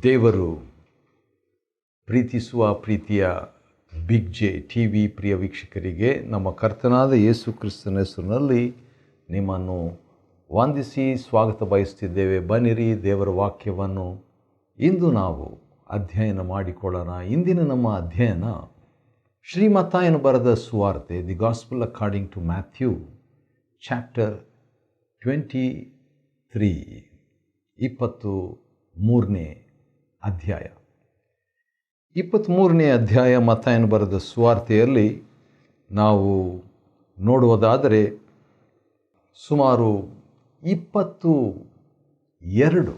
ದೇವರು ಪ್ರೀತಿಸುವ ಪ್ರೀತಿಯ ಬಿಗ್ ಜೆ ಟಿ ವಿ ಪ್ರಿಯ ವೀಕ್ಷಕರಿಗೆ ನಮ್ಮ ಕರ್ತನಾದ ಯೇಸು ಕ್ರಿಸ್ತನ ಹೆಸರಿನಲ್ಲಿ ನಿಮ್ಮನ್ನು ವಂದಿಸಿ ಸ್ವಾಗತ ಬಯಸ್ತಿದ್ದೇವೆ. ಬನ್ನಿರಿ, ದೇವರ ವಾಕ್ಯವನ್ನು ಇಂದು ನಾವು ಅಧ್ಯಯನ ಮಾಡಿಕೊಳ್ಳೋಣ. ಇಂದಿನ ನಮ್ಮ ಅಧ್ಯಯನ ಶ್ರೀಮತ್ತಾಯನು ಬರೆದ ಸುವಾರ್ತೆ, the gospel according to Matthew chapter 23, 23ನೇ ಅಧ್ಯಾಯ. 23ನೇ ಅಧ್ಯಾಯ ಮತ್ತಾಯನು ಬರೆದ ಸುವಾರ್ತೆಯಲ್ಲಿ ನಾವು ನೋಡುವುದಾದರೆ ಸುಮಾರು 22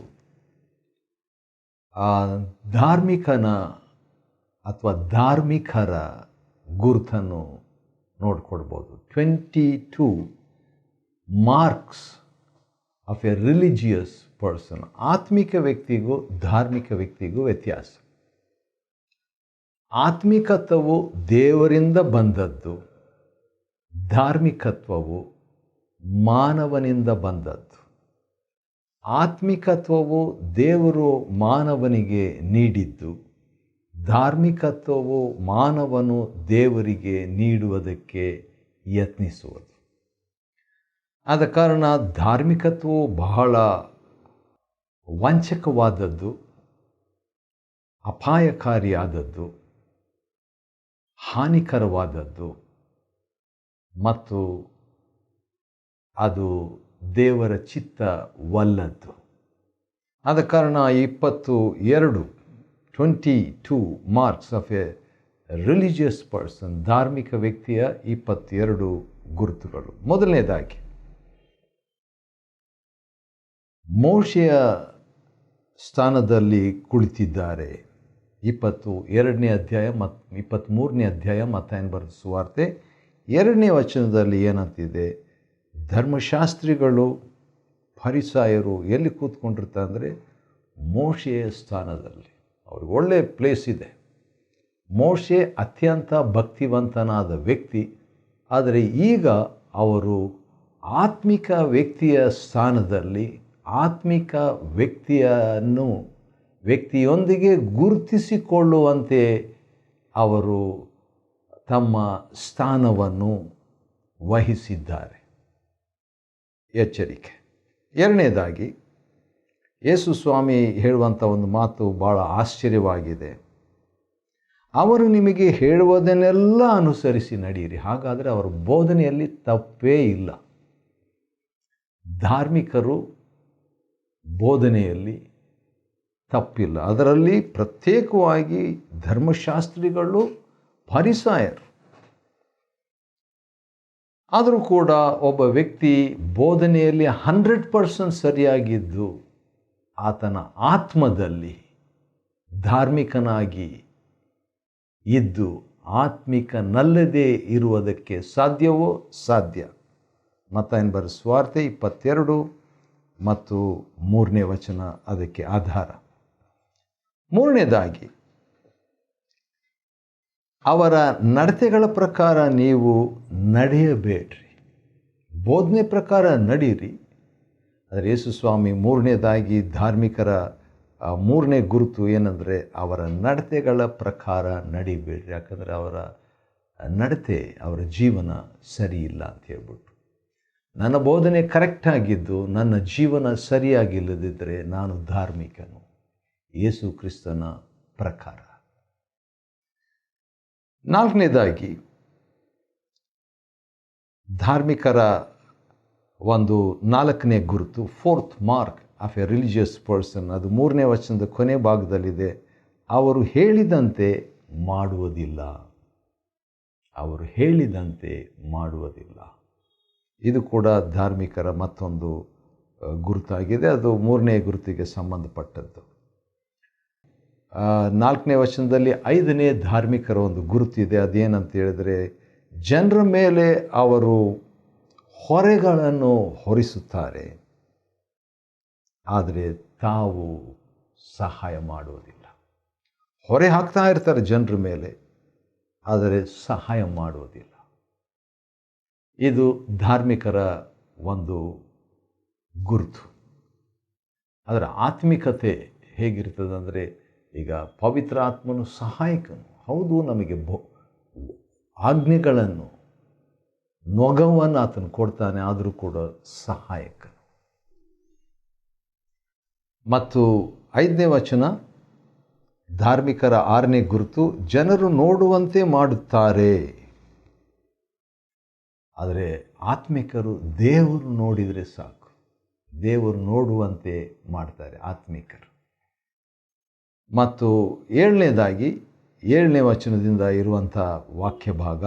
ಧಾರ್ಮಿಕನ ಅಥವಾ ಧಾರ್ಮಿಕರ ಗುರುತನ್ನು ನೋಡಿಕೊಡ್ಬೋದು. 22 marks of a religious person. ಆತ್ಮಿಕ ವ್ಯಕ್ತಿಗೂ ಧಾರ್ಮಿಕ ವ್ಯಕ್ತಿಗೂ ವ್ಯತ್ಯಾಸ. ಆತ್ಮಿಕತ್ವವು ದೇವರಿಂದ ಬಂದದ್ದು, ಧಾರ್ಮಿಕತ್ವವು ಮಾನವನಿಂದ ಬಂದದ್ದು. ಆತ್ಮಿಕತ್ವವು ದೇವರು ಮಾನವನಿಗೆ ನೀಡಿದ್ದು, ಧಾರ್ಮಿಕತ್ವವು ಮಾನವನು ದೇವರಿಗೆ ನೀಡುವುದಕ್ಕೆ ಯತ್ನಿಸುವುದು. ಆದ ಕಾರಣ ಧಾರ್ಮಿಕತ್ವವು ಬಹಳ ವಂಚಕವಾದದ್ದು, ಅಪಾಯಕಾರಿಯಾದದ್ದು, ಹಾನಿಕರವಾದದ್ದು ಮತ್ತು ಅದು ದೇವರ ಚಿತ್ತವಲ್ಲದ್ದು. ಆದ ಕಾರಣ 22 marks of a religious person, ಧಾರ್ಮಿಕ ವ್ಯಕ್ತಿಯ 22 ಗುರುತುಗಳು. ಮೊದಲನೇದಾಗಿ ಮೋಶೆಯ ಸ್ಥಾನದಲ್ಲಿ ಕುಳಿತಿದ್ದಾರೆ. 22ನೇ ಅಧ್ಯಾಯ ಮತ್ತು 23ನೇ ಅಧ್ಯಾಯ ಮತ್ತಾಯನು ಬರೆದ ಸುವಾರ್ತೆ 2ನೇ ವಚನದಲ್ಲಿ ಏನಂತಿದೆ? ಧರ್ಮಶಾಸ್ತ್ರಿಗಳು, ಫರಿಸಾಯರು ಎಲ್ಲಿ ಕೂತ್ಕೊಂಡಿರ್ತಾರೆ ಅಂದರೆ ಮೋಶೆಯ ಸ್ಥಾನದಲ್ಲಿ. ಅವ್ರಿಗೆ ಒಳ್ಳೆ ಪ್ಲೇಸ್ ಇದೆ. ಮೋಶೆ ಅತ್ಯಂತ ಭಕ್ತಿವಂತನಾದ ವ್ಯಕ್ತಿ, ಆದರೆ ಈಗ ಅವರು ಆತ್ಮಿಕ ವ್ಯಕ್ತಿಯ ಸ್ಥಾನದಲ್ಲಿ ಆತ್ಮಿಕ ವ್ಯಕ್ತಿಯೊಂದಿಗೆ ಗುರುತಿಸಿಕೊಳ್ಳುವಂತೆ ಅವರು ತಮ್ಮ ಸ್ಥಾನವನ್ನು ವಹಿಸಿದ್ದಾರೆ. ಎಚ್ಚರಿಕೆ. ಎರಡನೇದಾಗಿ ಯೇಸು ಸ್ವಾಮಿ ಹೇಳುವಂಥ ಒಂದು ಮಾತು ಭಾಳ ಆಶ್ಚರ್ಯವಾಗಿದೆ. ಅವರು ನಿಮಗೆ ಹೇಳುವುದನ್ನೆಲ್ಲ ಅನುಸರಿಸಿ ನಡೆಯಿರಿ. ಹಾಗಾದರೆ ಅವರ ಬೋಧನೆಯಲ್ಲಿ ತಪ್ಪೇ ಇಲ್ಲ. ಧಾರ್ಮಿಕರು ಬೋಧನೆಯಲ್ಲಿ ತಪ್ಪಿಲ್ಲ. ಅದರಲ್ಲಿ ಪ್ರತ್ಯೇಕವಾಗಿ ಧರ್ಮಶಾಸ್ತ್ರಿಗಳು, ಫರಿಸಾಯರು. ಆದರೂ ಕೂಡ ಒಬ್ಬ ವ್ಯಕ್ತಿ ಬೋಧನೆಯಲ್ಲಿ 100% ಸರಿಯಾಗಿದ್ದು ಆತನ ಆತ್ಮದಲ್ಲಿ ಧಾರ್ಮಿಕನಾಗಿ ಇದ್ದು ಆತ್ಮಿಕನಲ್ಲದೇ ಇರುವುದಕ್ಕೆ ಸಾಧ್ಯವೋ? ಸಾಧ್ಯ. ಮತ್ತಾಯನು ಬರೆದ ಸುವಾರ್ತೆ 22 ಮತ್ತು 3ನೇ ವಚನ ಅದಕ್ಕೆ ಆಧಾರ. ಮೂರನೇದಾಗಿ ಅವರ ನಡತೆಗಳ ಪ್ರಕಾರ ನೀವು ನಡೆಯಬೇಡ್ರಿ. ಬೋಧನೆ ಪ್ರಕಾರ ನಡೀರಿ. ಆದರೆ ಯೇಸು ಸ್ವಾಮಿ ಮೂರನೇದಾಗಿ ಧಾರ್ಮಿಕರ 3ನೇ ಗುರುತು ಏನಂದರೆ ಅವರ ನಡತೆಗಳ ಪ್ರಕಾರ ನಡಿಬೇಡ್ರಿ. ಯಾಕಂದರೆ ಅವರ ನಡತೆ, ಅವರ ಜೀವನ ಸರಿ ಇಲ್ಲ ಅಂತ ಹೇಳ್ಬಿಟ್ಟು. ನನ್ನ ಬೋಧನೆ ಕರೆಕ್ಟಾಗಿದ್ದು ನನ್ನ ಜೀವನ ಸರಿಯಾಗಿಲ್ಲದಿದ್ದರೆ ನಾನು ಧಾರ್ಮಿಕನು ಯೇಸು ಕ್ರಿಸ್ತನ ಪ್ರಕಾರ. ನಾಲ್ಕನೇದಾಗಿ ಧಾರ್ಮಿಕರ ಒಂದು 4ನೇ ಗುರುತು, 4th mark of a religious person. ಅದು 3ನೇ ವಚನದ ಕೊನೆ ಭಾಗದಲ್ಲಿದೆ. ಅವರು ಹೇಳಿದಂತೆ ಮಾಡುವುದಿಲ್ಲ. ಅವರು ಹೇಳಿದಂತೆ ಮಾಡುವುದಿಲ್ಲ. ಇದು ಕೂಡ ಧಾರ್ಮಿಕರ ಮತ್ತೊಂದು ಗುರುತಾಗಿದೆ. ಅದು 3ನೇ ಗುರುತಿಗೆ ಸಂಬಂಧಪಟ್ಟದ್ದು. 4ನೇ ವಚನದಲ್ಲಿ 5ನೇ ಧಾರ್ಮಿಕರ ಒಂದು ಗುರುತಿದೆ. ಅದೇನಂತ ಹೇಳಿದರೆ, ಜನರ ಮೇಲೆ ಅವರು ಹೊರೆಗಳನ್ನು ಹೊರಿಸುತ್ತಾರೆ, ಆದರೆ ತಾವು ಸಹಾಯ ಮಾಡುವುದಿಲ್ಲ. ಹೊರೆ ಹಾಕ್ತಾ ಇರ್ತಾರೆ ಜನರ ಮೇಲೆ, ಆದರೆ ಸಹಾಯ ಮಾಡುವುದಿಲ್ಲ. ಇದು ಧಾರ್ಮಿಕರ ಒಂದು ಗುರುತು. ಅದರ ಆತ್ಮಿಕತೆ ಹೇಗಿರ್ತದೆ ಅಂದರೆ, ಈಗ ಪವಿತ್ರ ಆತ್ಮನು ಸಹಾಯಕನು. ಹೌದು, ನಮಗೆ ಆಜ್ಞೆಗಳನ್ನು, ನೊಗವನ್ನು ಆತನು ಕೊಡ್ತಾನೆ, ಆದರೂ ಕೂಡ ಸಹಾಯಕನು. ಮತ್ತು 5ನೇ ವಚನ, ಧಾರ್ಮಿಕರ 6ನೇ ಗುರುತು, ಜನರು ನೋಡುವಂತೆ ಮಾಡುತ್ತಾರೆ. ಆದರೆ ಆತ್ಮಿಕರು ದೇವರು ನೋಡಿದರೆ ಸಾಕು, ದೇವರು ನೋಡುವಂತೆ ಮಾಡ್ತಾರೆ ಆತ್ಮಿಕರು. ಮತ್ತು 7ನೇದಾಗಿ 7ನೇ ವಚನದಿಂದ ಇರುವಂಥ ವಾಕ್ಯ ಭಾಗ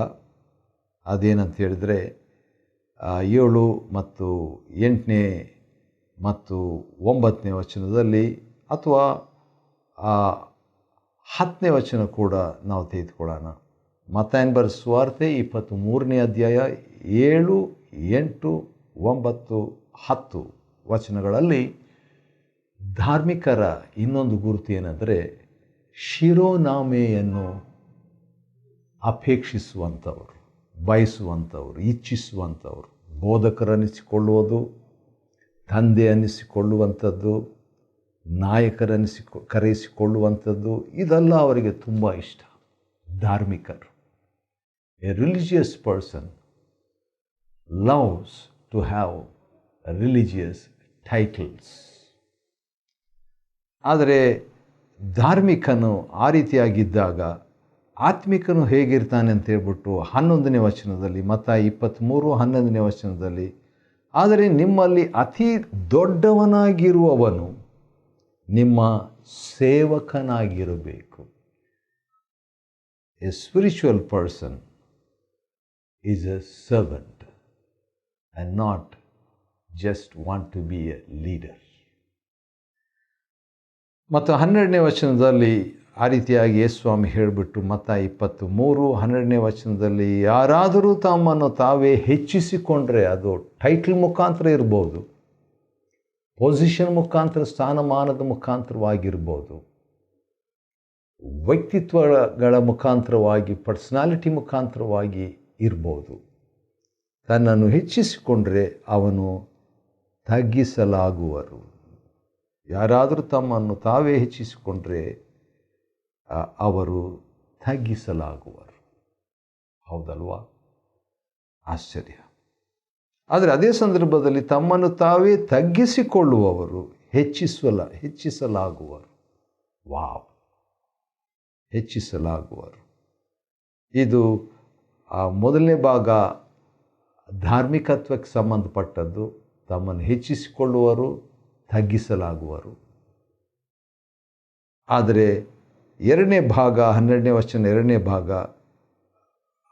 ಅದೇನಂತ ಹೇಳಿದರೆ, 7 ಮತ್ತು 8ನೇ ಮತ್ತು 9ನೇ ವಚನದಲ್ಲಿ, ಅಥವಾ 10ನೇ ವಚನ ಕೂಡ ನಾವು ತೆಗೆದುಕೊಳ್ಳೋಣ. ಮತ್ತಾಯನ ಬರೆದ ಸುವಾರ್ತೆ 23ನೇ ಅಧ್ಯಾಯ 7, 8, 9, 10 ವಚನಗಳಲ್ಲಿ ಧಾರ್ಮಿಕರ ಇನ್ನೊಂದು ಗುರುತು ಏನಂದರೆ, ಶಿರೋನಾಮೆಯನ್ನು ಅಪೇಕ್ಷಿಸುವಂಥವರು, ಬಯಸುವಂಥವರು, ಇಚ್ಛಿಸುವಂಥವರು, ಬೋಧಕರನ್ನಿಸಿಕೊಳ್ಳುವುದು, ತಂದೆ ಅನ್ನಿಸಿಕೊಳ್ಳುವಂಥದ್ದು, ಕರೆಯಿಸಿಕೊಳ್ಳುವಂಥದ್ದು, ಇದೆಲ್ಲ ಅವರಿಗೆ ತುಂಬ ಇಷ್ಟ. ಧಾರ್ಮಿಕರು, a religious person loves to have religious titles. ಆದರೆ ಧಾರ್ಮಿಕನು ಆ ರೀತಿಯಾಗಿದ್ದಾಗ ಆತ್ಮಿಕನು ಹೇಗಿರ್ತಾನೆ ಅಂತ ಹೇಳ್ಬಿಟ್ಟು 11ನೇ ವಚನದಲ್ಲಿ, ಮತ್ತಾಯ 23, 11ನೇ ವಚನದಲ್ಲಿ, ಆದರೆ ನಿಮ್ಮಲ್ಲಿ ಅತಿ ದೊಡ್ಡವನಾಗಿರುವವನು ನಿಮ್ಮ ಸೇವಕನಾಗಿರಬೇಕು. A spiritual person is a servant and not just want to be a leader. ಮತ್ತು 12ನೇ ವಚನದಲ್ಲಿ ಆ ರೀತಿಯಾಗಿ ಯೇಸುಸ್ವಾಮಿ ಹೇಳಿಬಿಟ್ಟು, ಮತ್ತಾಯ 23, 12ನೇ ವಚನದಲ್ಲಿ, ಯಾರಾದರೂ ತಮ್ಮನ್ನು ತಾವೇ ಹೆಚ್ಚಿಸಿಕೊಂಡ್ರೆ, ಅದು ಟೈಟಲ್ ಮುಖಾಂತರ ಇರ್ಬೋದು, ಪೊಸಿಷನ್ ಮುಖಾಂತರ, ಸ್ಥಾನಮಾನದ ಮುಖಾಂತರವಾಗಿರ್ಬೋದು, ವ್ಯಕ್ತಿತ್ವಗಳ ಮುಖಾಂತರವಾಗಿ, ಪರ್ಸನಾಲಿಟಿ ಮುಖಾಂತರವಾಗಿ ಇರ್ಬೋದು. ತನ್ನನ್ನು ಹೆಚ್ಚಿಸಿಕೊಂಡ್ರೆ ಅವನು ತಗ್ಗಿಸಲಾಗುವರು. ಯಾರಾದರೂ ತಮ್ಮನ್ನು ತಾವೇ ಹೆಚ್ಚಿಸಿಕೊಂಡ್ರೆ ಅವರು ತಗ್ಗಿಸಲಾಗುವರು. ಹೌದಲ್ವಾ? ಆಶ್ಚರ್ಯ. ಆದರೆ ಅದೇ ಸಂದರ್ಭದಲ್ಲಿ ತಮ್ಮನ್ನು ತಾವೇ ತಗ್ಗಿಸಿಕೊಳ್ಳುವವರು ಹೆಚ್ಚಿಸಲಾಗುವರು. ವಾವ್! ಹೆಚ್ಚಿಸಲಾಗುವರು. ಇದು ಮೊದಲನೇ ಭಾಗ ಧಾರ್ಮಿಕತ್ವಕ್ಕೆ ಸಂಬಂಧಪಟ್ಟದ್ದು. ತಮ್ಮನ್ನು ಹೆಚ್ಚಿಸಿಕೊಳ್ಳುವರು, ತಗ್ಗಿಸಲಾಗುವರು. ಆದರೆ 2ನೇ ಭಾಗ, 12ನೇ ವಚನ 2ನೇ ಭಾಗ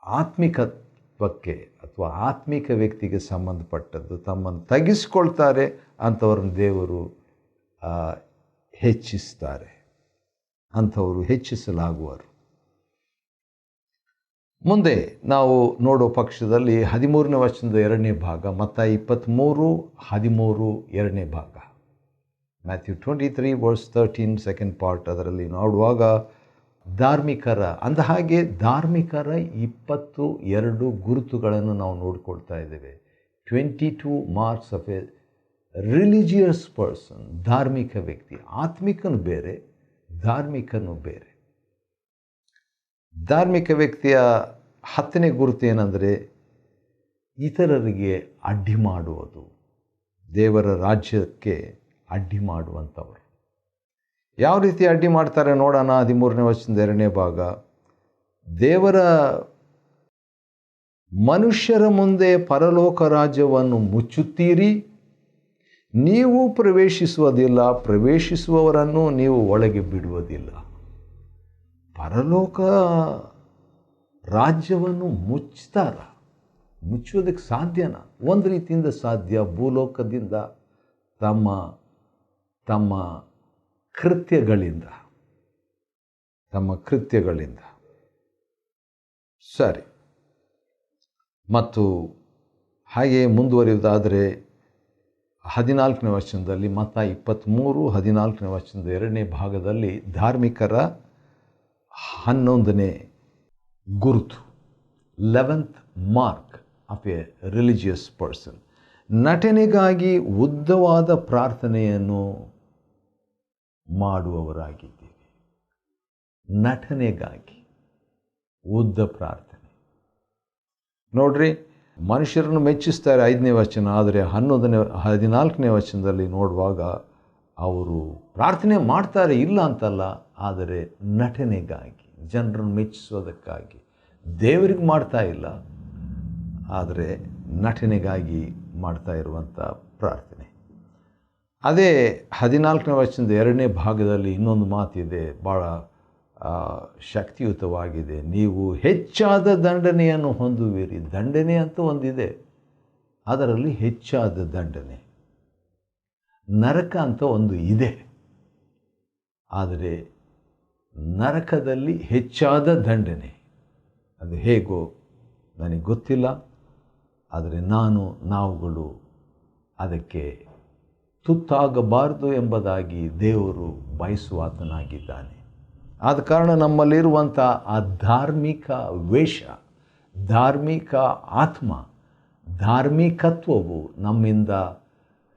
ಆತ್ಮಿಕತ್ವಕ್ಕೆ ಅಥವಾ ಆತ್ಮಿಕ ವ್ಯಕ್ತಿಗೆ ಸಂಬಂಧಪಟ್ಟದ್ದು. ತಮ್ಮನ್ನು ತಗ್ಗಿಸಿಕೊಳ್ತಾರೆ, ಅಂಥವ್ರನ್ನ ದೇವರು ಹೆಚ್ಚಿಸ್ತಾರೆ, ಅಂಥವರು ಹೆಚ್ಚಿಸಲಾಗುವರು. ಮುಂದೆ ನಾವು ನೋಡೋ ಪಕ್ಷದಲ್ಲಿ 13ನೇ ವಚನದ 2ನೇ ಭಾಗ, ಮತ್ತಾಯ 23, 13 2ನೇ ಭಾಗ, ಮ್ಯಾಥ್ಯೂ 23 ವರ್ಸ್ 13 ಸೆಕೆಂಡ್ ಪಾರ್ಟ್. ಅದರಲ್ಲಿ ನೋಡುವಾಗ ಧಾರ್ಮಿಕರ ಅಂದಹಾಗೆ ಧಾರ್ಮಿಕರ 22 ಗುರುತುಗಳನ್ನು ನಾವು ನೋಡಿಕೊಳ್ತಾ ಇದ್ದೇವೆ. 22 marks of a religious person. ಧಾರ್ಮಿಕ ವ್ಯಕ್ತಿ. ಆತ್ಮಿಕನು ಬೇರೆ, ಧಾರ್ಮಿಕನು ಬೇರೆ. ಧಾರ್ಮಿಕ ವ್ಯಕ್ತಿಯ 10ನೇ ಗುರುತು ಏನಂದರೆ, ಇತರರಿಗೆ ಅಡ್ಡಿ ಮಾಡುವುದು, ದೇವರ ರಾಜ್ಯಕ್ಕೆ ಅಡ್ಡಿ ಮಾಡುವಂಥವರು. ಯಾವ ರೀತಿ ಅಡ್ಡಿ ಮಾಡ್ತಾರೆ ನೋಡೋಣ. 13ನೇ ವಚನದ 2ನೇ ಭಾಗ, ದೇವರ ಮನುಷ್ಯರ ಮುಂದೆ ಪರಲೋಕ ರಾಜ್ಯವನ್ನು ಮುಚ್ಚುತ್ತೀರಿ, ನೀವು ಪ್ರವೇಶಿಸುವುದಿಲ್ಲ, ಪ್ರವೇಶಿಸುವವರನ್ನು ನೀವು ಒಳಗೆ ಬಿಡುವುದಿಲ್ಲ. ಪರಲೋಕ ರಾಜ್ಯವನ್ನು ಮುಚ್ಚೋದಕ್ಕೆ ಸಾಧ್ಯನಾ? ಒಂದು ರೀತಿಯಿಂದ ಸಾಧ್ಯ. ಭೂಲೋಕದಿಂದ ತಮ್ಮ ಕೃತ್ಯಗಳಿಂದ ಸರಿ. ಮತ್ತು ಹಾಗೆ ಮುಂದುವರಿಯುವುದಾದರೆ 14ನೇ ವಚನದಲ್ಲಿ, ಮತ್ತಾಯ 23, 14ನೇ ವಚನದ 2ನೇ ಭಾಗದಲ್ಲಿ ಧಾರ್ಮಿಕರ 11ನೇ ಗುರುತು, 11th mark of a religious person. ನಟನೆಗಾಗಿ ಉದ್ದವಾದ ಪ್ರಾರ್ಥನೆಯನ್ನು ಮಾಡುವವರಾಗಿದ್ದೀರಿ. ನಟನೆಗಾಗಿ ಉದ್ದ ಪ್ರಾರ್ಥನೆ. ನೋಡ್ರಿ, ಮನುಷ್ಯರನ್ನು ಮೆಚ್ಚಿಸ್ತಾರೆ 5ನೇ ವಚನ, ಆದರೆ 14ನೇ ವಚನದಲ್ಲಿ ನೋಡುವಾಗ ಅವರು ಪ್ರಾರ್ಥನೆ ಮಾಡ್ತಾರೆ, ಇಲ್ಲ ಅಂತಲ್ಲ, ಆದರೆ ನಟನೆಗಾಗಿ, ಜನರನ್ನು ಮೆಚ್ಚಿಸೋದಕ್ಕಾಗಿ. ದೇವರಿಗೆ ಮಾಡ್ತಾ ಇಲ್ಲ, ಆದರೆ ನಟನೆಗಾಗಿ ಮಾಡ್ತಾ ಇರುವಂಥ ಪ್ರಾರ್ಥನೆ. ಅದೇ 14ನೇ ವಚನದ 2ನೇ ಭಾಗದಲ್ಲಿ ಇನ್ನೊಂದು ಮಾತಿದೆ, ಭಾಳ ಶಕ್ತಿಯುತವಾಗಿದೆ. ನೀವು ಹೆಚ್ಚಾದ ದಂಡನೆಯನ್ನು ಹೊಂದುವಿರಿ. ದಂಡನೆ ಅಂತ ಒಂದಿದೆ, ಅದರಲ್ಲಿ ಹೆಚ್ಚಾದ ದಂಡನೆ. ನರಕ ಅಂತ ಒಂದು ಇದೆ, ಆದರೆ ನರಕದಲ್ಲಿ ಹೆಚ್ಚಾದ ದಂಡನೆ. ಅದು ಹೇಗೋ ನನಗೆ ಗೊತ್ತಿಲ್ಲ, ಆದರೆ ನಾವುಗಳು ಅದಕ್ಕೆ ತುತ್ತಾಗಬಾರದು ಎಂಬುದಾಗಿ ದೇವರು ಬಯಸುವಾತನಾಗಿದ್ದಾನೆ. ಆದ ಕಾರಣ ನಮ್ಮಲ್ಲಿರುವಂಥ ಆ ಧಾರ್ಮಿಕ ವೇಷ, ಧಾರ್ಮಿಕ ಆತ್ಮ, ಧಾರ್ಮಿಕತ್ವವು ನಮ್ಮಿಂದ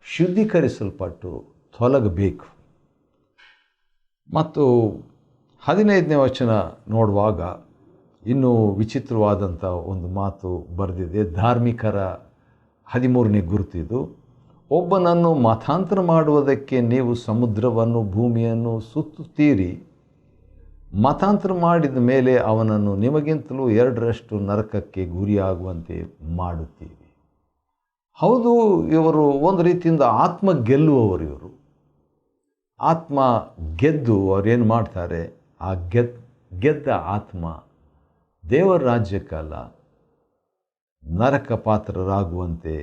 ಶುದ್ಧೀಕರಿಸಲ್ಪಟ್ಟು ತೊಲಗಬೇಕು. ಮತ್ತು 15ನೇ ವಚನ ನೋಡುವಾಗ ಇನ್ನೂ ವಿಚಿತ್ರವಾದಂಥ ಒಂದು ಮಾತು ಬರೆದಿದೆ. ಧಾರ್ಮಿಕರ 13ನೇ ಗುರುತಿದು, ಒಬ್ಬನನ್ನು ಮತಾಂತರ ಮಾಡುವುದಕ್ಕೆ ನೀವು ಸಮುದ್ರವನ್ನು ಭೂಮಿಯನ್ನು ಸುತ್ತುತ್ತೀರಿ. ಮತಾಂತರ ಮಾಡಿದ ಮೇಲೆ ಅವನನ್ನು ನಿಮಗಿಂತಲೂ 2ರಷ್ಟು ನರಕಕ್ಕೆ ಗುರಿಯಾಗುವಂತೆ ಮಾಡುತ್ತೀರಿ. ಹೌದು, ಇವರು ಒಂದು ರೀತಿಯಿಂದ ಆತ್ಮ ಗೆಲ್ಲುವವರು. ಇವರು ಆತ್ಮ ಗೆದ್ದು ಅವರೇನು ಮಾಡ್ತಾರೆ, ಆ ಗೆದ್ದ ಆತ್ಮ ದೇವರ ರಾಜ್ಯಕ್ಕಲ್ಲ, ನರಕ ಪಾತ್ರರಾಗುವಂತೆ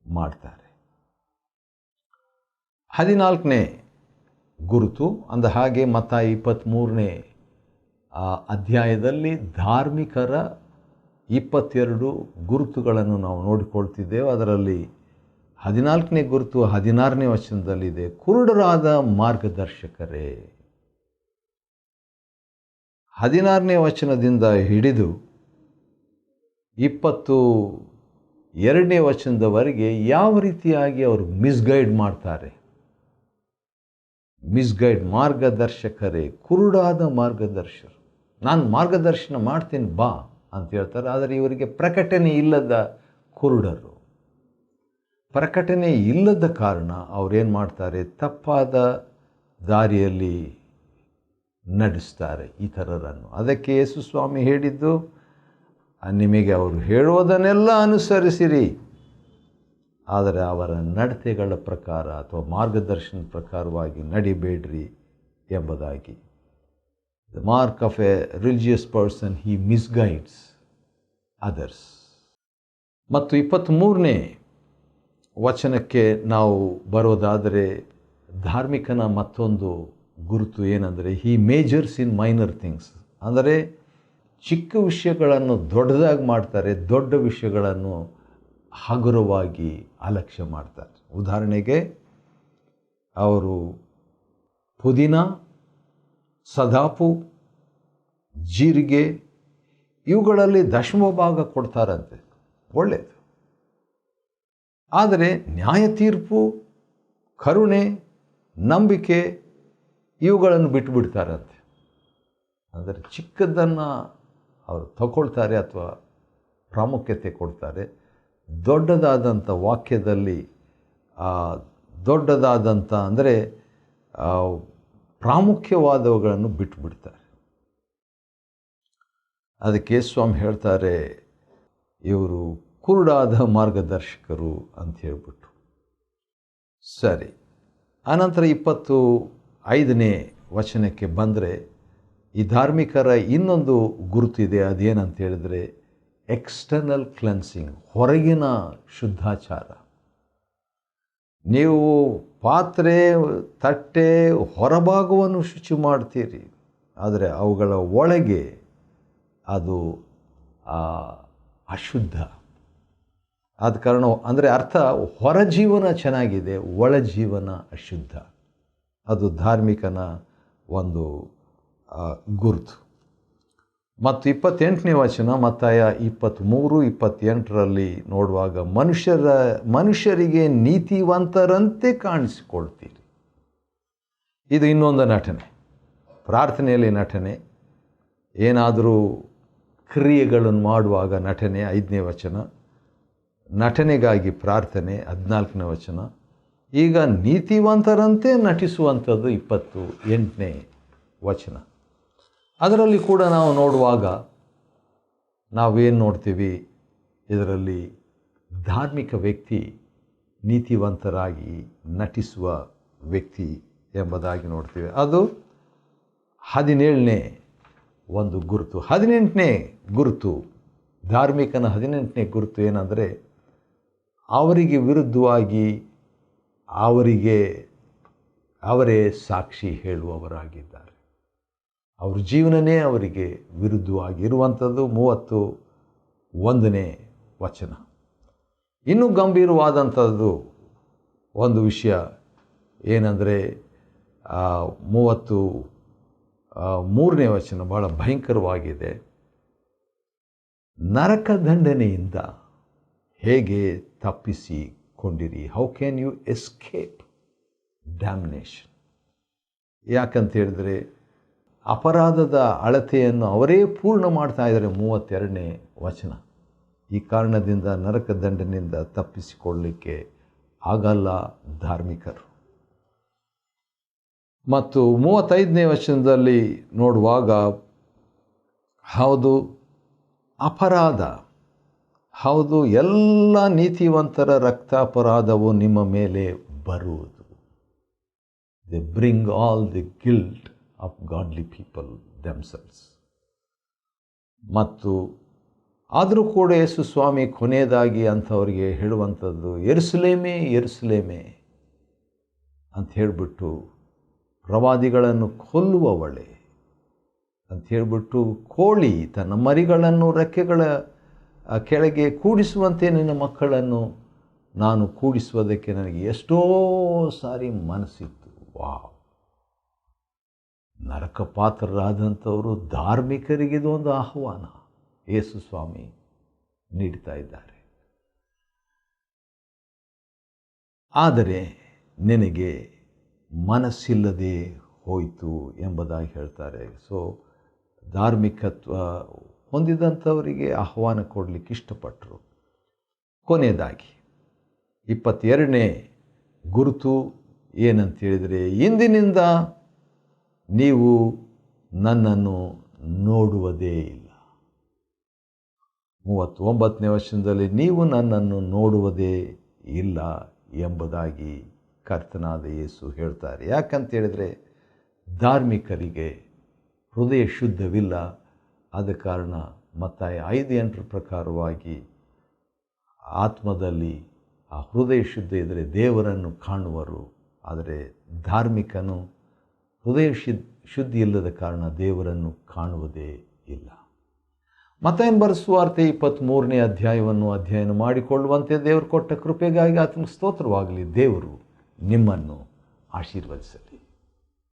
ಮಾಡ್ತಾರೆ. 14ನೇ ಗುರುತು ಅಂದ ಹಾಗೆ ಮತ್ತಾಯ 23ನೇ ಅಧ್ಯಾಯದಲ್ಲಿ ಧಾರ್ಮಿಕರ 22 ಗುರುತುಗಳನ್ನು ನಾವು ನೋಡಿಕೊಳ್ತಿದ್ದೇವೆ. ಅದರಲ್ಲಿ 14ನೇ ಗುರುತು 16ನೇ ವಚನದಲ್ಲಿದೆ, ಕುರುಡರಾದ ಮಾರ್ಗದರ್ಶಕರೇ. 16ನೇ ವಚನದಿಂದ ಹಿಡಿದು 22ನೇ ವಚನದವರೆಗೆ ಯಾವ ರೀತಿಯಾಗಿ ಅವರು ಮಿಸ್ಗೈಡ್ ಮಾಡ್ತಾರೆ. ಮಾರ್ಗದರ್ಶಕರೇ, ಕುರುಡಾದ ಮಾರ್ಗದರ್ಶಕರು. ನಾನು ಮಾರ್ಗದರ್ಶನ ಮಾಡ್ತೀನಿ ಬಾ ಅಂತ ಹೇಳ್ತಾರೆ, ಆದರೆ ಇವರಿಗೆ ಪ್ರಕಟಣೆ ಇಲ್ಲದ ಕುರುಡರು. ಪ್ರಕಟಣೆ ಇಲ್ಲದ ಕಾರಣ ಅವರೇನು ಮಾಡ್ತಾರೆ, ತಪ್ಪಾದ ದಾರಿಯಲ್ಲಿ ನಡೆಸ್ತಾರೆ ಇತರರನ್ನು. ಅದಕ್ಕೆ ಯೇಸು ಸ್ವಾಮಿ ಹೇಳಿದ್ದು, ನಿಮಗೆ ಅವರು ಹೇಳೋದನ್ನೆಲ್ಲ ಅನುಸರಿಸಿರಿ, ಆದರೆ ಅವರ ನಡತೆಗಳ ಪ್ರಕಾರ ಅಥವಾ ಮಾರ್ಗದರ್ಶನ ಪ್ರಕಾರವಾಗಿ ನಡಿಬೇಡ್ರಿ ಎಂಬುದಾಗಿ. The mark of a religious person, he misguides others. ಮತ್ತು 23ನೇ ವಚನಕ್ಕೆ ನಾವು ಬರೋದಾದರೆ, ಧಾರ್ಮಿಕನ ಮತ್ತೊಂದು ಗುರುತು ಏನಂದರೆ, he majors in minor things. ಅಂದರೆ ಚಿಕ್ಕ ವಿಷಯಗಳನ್ನು ದೊಡ್ಡದಾಗಿ ಮಾಡ್ತಾರೆ, ದೊಡ್ಡ ವಿಷಯಗಳನ್ನು ಹಗುರವಾಗಿ ಅಲಕ್ಷ್ಯ ಮಾಡ್ತಾರೆ. ಉದಾಹರಣೆಗೆ, ಅವರು ಪುದೀನ, ಸದಾಪು, ಜೀರಿಗೆ ಇವುಗಳಲ್ಲಿ ದಶಮ ಭಾಗ ಕೊಡ್ತಾರಂತೆ, ಒಳ್ಳೆಯದು. ಆದರೆ ನ್ಯಾಯ ತೀರ್ಪು, ಕರುಣೆ, ನಂಬಿಕೆ ಇವುಗಳನ್ನು ಬಿಟ್ಟುಬಿಡ್ತಾರಂತೆ. ಅಂದರೆ ಚಿಕ್ಕದನ್ನು ಅವರು ತಗೊಳ್ತಾರೆ ಅಥವಾ ಪ್ರಾಮುಖ್ಯತೆ ಕೊಡ್ತಾರೆ. ದೊಡ್ಡದಾದಂಥ ವಾಕ್ಯದಲ್ಲಿ ದೊಡ್ಡದಾದಂಥ ಅಂದರೆ ಪ್ರಾಮುಖ್ಯವಾದವುಗಳನ್ನು ಬಿಟ್ಟುಬಿಡ್ತಾರೆ. ಅದಕ್ಕೆ ಸ್ವಾಮಿ ಹೇಳ್ತಾರೆ, ಇವರು ಕುರುಡಾದ ಮಾರ್ಗದರ್ಶಕರು ಅಂತ ಹೇಳ್ಬಿಟ್ಟು. ಸರಿ, ಆನಂತರ 25ನೇ ವಚನಕ್ಕೆ ಬಂದರೆ, ಈ ಧಾರ್ಮಿಕರ ಇನ್ನೊಂದು ಗುರುತಿದೆ. ಅದೇನಂತ ಹೇಳಿದರೆ, ಎಕ್ಸ್ಟರ್ನಲ್ ಕ್ಲೆನ್ಸಿಂಗ್, ಹೊರಗಿನ ಶುದ್ಧಾಚಾರ. ನೀವು ಪಾತ್ರೆ, ತಟ್ಟೆ, ಹೊರಭಾಗವನ್ನು ಶುಚಿ ಮಾಡ್ತೀರಿ, ಆದರೆ ಅವುಗಳ ಒಳಗೆ ಅದು ಅಶುದ್ಧ. ಆದ ಕಾರಣ ಅಂದರೆ ಅರ್ಥ, ಹೊರ ಜೀವನ ಚೆನ್ನಾಗಿದೆ, ಒಳ ಜೀವನ ಅಶುದ್ಧ. ಅದು ಧಾರ್ಮಿಕನ ಒಂದು ಗುರುತು. ಮತ್ತು 28ನೇ ವಚನ ಮತ್ತಾಯ 23-28ರಲ್ಲಿ ನೋಡುವಾಗ, ಮನುಷ್ಯರಿಗೆ ನೀತಿವಂತರಂತೆ ಕಾಣಿಸಿಕೊಳ್ತೀರಿ. ಇದು ಇನ್ನೊಂದು ನಟನೆ. ಪ್ರಾರ್ಥನೆಯಲ್ಲಿ ನಟನೆ, ಏನಾದರೂ ಕ್ರಿಯೆಗಳನ್ನು ಮಾಡುವಾಗ ನಟನೆ 5ನೇ ವಚನ, ನಟನೆಗಾಗಿ ಪ್ರಾರ್ಥನೆ 14ನೇ ವಚನ. ಈಗ ನೀತಿವಂತರಂತೆ ನಟಿಸುವಂಥದ್ದು 28ನೇ ವಚನ. ಅದರಲ್ಲಿ ಕೂಡ ನಾವು ನೋಡುವಾಗ ನಾವೇನು ನೋಡ್ತೀವಿ, ಇದರಲ್ಲಿ ಧಾರ್ಮಿಕ ವ್ಯಕ್ತಿ ನೀತಿವಂತರಾಗಿ ನಟಿಸುವ ವ್ಯಕ್ತಿ ಎಂಬುದಾಗಿ ನೋಡ್ತೀವಿ. ಅದು 17ನೇ ಒಂದು ಗುರುತು. 18ನೇ ಗುರುತು, ಧಾರ್ಮಿಕನ 18ನೇ ಗುರುತು ಏನಂದರೆ, ಅವರಿಗೆ ವಿರುದ್ಧವಾಗಿ ಅವರೇ ಸಾಕ್ಷಿ ಹೇಳುವವರಾಗಿದ್ದಾರೆ. ಅವ್ರ ಜೀವನನೇ ಅವರಿಗೆ ವಿರುದ್ಧವಾಗಿರುವಂಥದ್ದು. 31ನೇ ವಚನ. ಇನ್ನೂ ಗಂಭೀರವಾದಂಥದ್ದು ಒಂದು ವಿಷಯ ಏನಂದರೆ 33ನೇ ವಚನ ಭಾಳ ಭಯಂಕರವಾಗಿದೆ. ನರಕ ದಂಡನೆಯಿಂದ ಹೇಗೆ ತಪ್ಪಿಸಿಕೊಂಡಿರಿ? How can you escape damnation? ಯಾಕಂತ ಹೇಳಿದರೆ ಅಪರಾಧದ ಅಳತೆಯನ್ನು ಅವರೇ ಪೂರ್ಣ ಮಾಡ್ತಾ ಇದ್ದಾರೆ. 32ನೇ ವಚನ. ಈ ಕಾರಣದಿಂದ ನರಕ ದಂಡನೆಯಿಂದ ತಪ್ಪಿಸಿಕೊಳ್ಳಲಿಕ್ಕೆ ಆಗಲ್ಲ ಧಾರ್ಮಿಕರು. ಮತ್ತು 35ನೇ ವಚನದಲ್ಲಿ ನೋಡುವಾಗ, ಹೌದು ಅಪರಾಧ, ಹೌದು ಎಲ್ಲ ನೀತಿವಂತರ ರಕ್ತಾಪರಾಧವು ನಿಮ್ಮ ಮೇಲೆ ಬರುವುದು. They bring all the guilt of godly people themselves. ಮತ್ತು ಆದರೂ ಕೂಡ ಯೇಸು ಸ್ವಾಮಿ ಕೊನೆಯದಾಗಿ ಅಂಥವರಿಗೆ ಹೇಳುವಂಥದ್ದು, ಯೆರೂಸಲೇಮೇ ಯೆರೂಸಲೇಮೇ ಅಂತ ಹೇಳಿಬಿಟ್ಟು, ಪ್ರವಾದಿಗಳನ್ನು ಕೊಲ್ಲುವವಳೆ ಅಂತ ಹೇಳಿಬಿಟ್ಟು, ಕೋಳಿ ತನ್ನ ಮರಿಗಳನ್ನು ರೆಕ್ಕೆಗಳ ಕೆಳಗೆ ಕೂಡಿಸುವಂತೆ ನಿನ್ನ ಮಕ್ಕಳನ್ನು ನಾನು ಕೂಡಿಸುವುದಕ್ಕೆ ನನಗೆ ಎಷ್ಟೋ ಸಾರಿ ಮನಸ್ಸಿತ್ತು. ವಾವ್! ನರಕ ಪಾತ್ರರಾದಂಥವರು ಧಾರ್ಮಿಕರಿಗಿದು ಒಂದು ಆಹ್ವಾನ ಯೇಸು ಸ್ವಾಮಿ ನೀಡ್ತಾ ಇದ್ದಾರೆ. ಆದರೆ ನಿನಗೆ ಮನಸ್ಸಿಲ್ಲದೆ ಹೋಯಿತು ಎಂಬುದಾಗಿ ಹೇಳ್ತಾರೆ. ಸೊ ಧಾರ್ಮಿಕತ್ವ ಹೊಂದಿದಂಥವರಿಗೆ ಆಹ್ವಾನ ಕೊಡಲಿಕ್ಕೆ ಇಷ್ಟಪಟ್ಟರು. ಕೊನೆಯದಾಗಿ 22ನೇ ಗುರುತು ಏನಂತ ಹೇಳಿದರೆ, ಇಂದಿನಿಂದ ನೀವು ನನ್ನನ್ನು ನೋಡುವುದೇ ಇಲ್ಲ. 39ನೇ ವಚನದಲ್ಲಿ ನೀವು ನನ್ನನ್ನು ನೋಡುವುದೇ ಇಲ್ಲ ಎಂಬುದಾಗಿ ಕರ್ತನಾದ ಯೇಸು ಹೇಳ್ತಾರೆ. ಯಾಕಂತ ಹೇಳಿದರೆ ಧಾರ್ಮಿಕರಿಗೆ ಹೃದಯ ಶುದ್ಧವಿಲ್ಲ. ಆದ ಕಾರಣ ಮತ್ತಾಯ 5:8 ಪ್ರಕಾರವಾಗಿ ಆತ್ಮದಲ್ಲಿ ಆ ಹೃದಯ ಶುದ್ಧ ಇದ್ದರೆ ದೇವರನ್ನು ಕಾಣುವರು. ಆದರೆ ಧಾರ್ಮಿಕನು ಹೃದಯ ಶುದ್ಧಿ ಇಲ್ಲದ ಕಾರಣ ದೇವರನ್ನು ಕಾಣುವುದೇ ಇಲ್ಲ. ಮತ್ತಾಯನ ಬರೆದ ಸುವಾರ್ತೆ 23ನೇ ಅಧ್ಯಾಯವನ್ನು ಅಧ್ಯಯನ ಮಾಡಿಕೊಳ್ಳುವಂತೆ ದೇವರು ಕೊಟ್ಟ ಕೃಪೆಗಾಗಿ ಆತನಿಗೆ ಸ್ತೋತ್ರವಾಗಲಿ. ದೇವರು ನಿಮ್ಮನ್ನು ಆಶೀರ್ವದಿಸಲಿ.